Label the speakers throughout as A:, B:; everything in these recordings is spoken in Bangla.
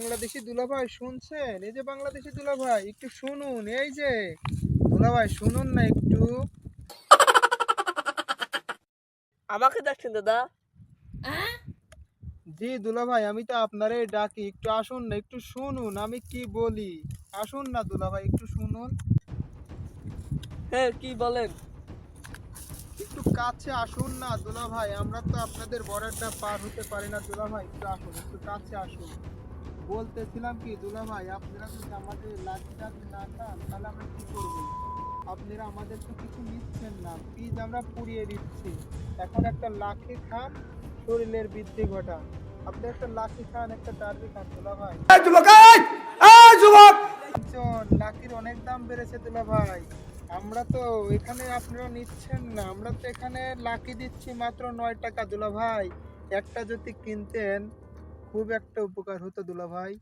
A: বাংলাদেশি দুলাভাই শুনছেন? এই যে বাংলাদেশি দুলাভাই একটু শুনুন। এই যে দুলাভাই শুনুন না একটু।
B: আমাকে দেখছেন দাদা?
A: জি দুলাভাই, আমি তো আপনারই ডাকি, একটু আসুন না, একটু শুনুন আমি কি বলি। আসুন না দুলাভাই, একটু শুনুন।
B: হ্যাঁ, কি বলেন?
A: একটু কাছে আসুন না দুলাভাই, আমরা তো আপনাদের বর্ডারটা পার হতে পারি না দুলাভাই, একটু আসুন, একটু কাছে আসুন। বলতেছিলাম কি দুলাভাই, আপনারা যদি আমাদের লাঠি টাঠি না খান তাহলে আমরা কি করব? আপনারা আমাদের তো কিছু নিচ্ছেন না, পিস আমরা পুড়িয়ে দিচ্ছি। এখন একটা লাঠি খান, শরীরের বৃদ্ধি ঘটান। আপনি একটা লাঠি খান, একটা টার্বি খান দুলাভাই। লাঠির অনেক দাম বেড়েছে দুলাভাই। আমরা তো এখানে, আপনারা নিচ্ছেন না, আমরা তো এখানে লাঠি দিচ্ছি মাত্র 9 টাকা দুলাভাই। একটা যদি কিনতেন খুব একটা উপকার হতো দুলাভাই।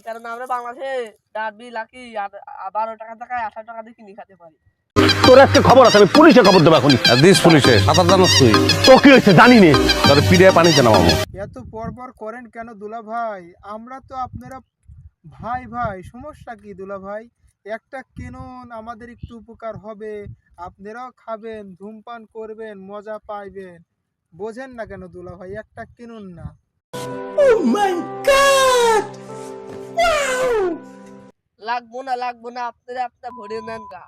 B: কারণ আমরা বাংলাদেশে ডারবি লাকি আর 12 টাকা টাকায় 18 টাকা দিয়ে কিনে খেতে পারি।
C: তোর একটা খবর আছে, আমি পুলিশে খবর দেবো এখনই।
D: দিস পুলিশে সাঁতার জানোস তুই?
C: তো কি হয়েছে জানি নে।
D: তোর পিড়ে পানিতে নামাবো।
A: এত পরপর করেন কেন দুলাভাই? আমরা তো আপনারা ভাই ভাই, সমস্যা কি দুলাভাই? একটা কিনুন, আমাদের একটু উপকার হবে, আপনারাও খাবেন, ধূমপান করবেন, মজা পাইবেন। বোঝেন না কেন দুলাভাই? একটা কিনুন না।
B: লাগবো না, আপনারা ভরে নেন গা।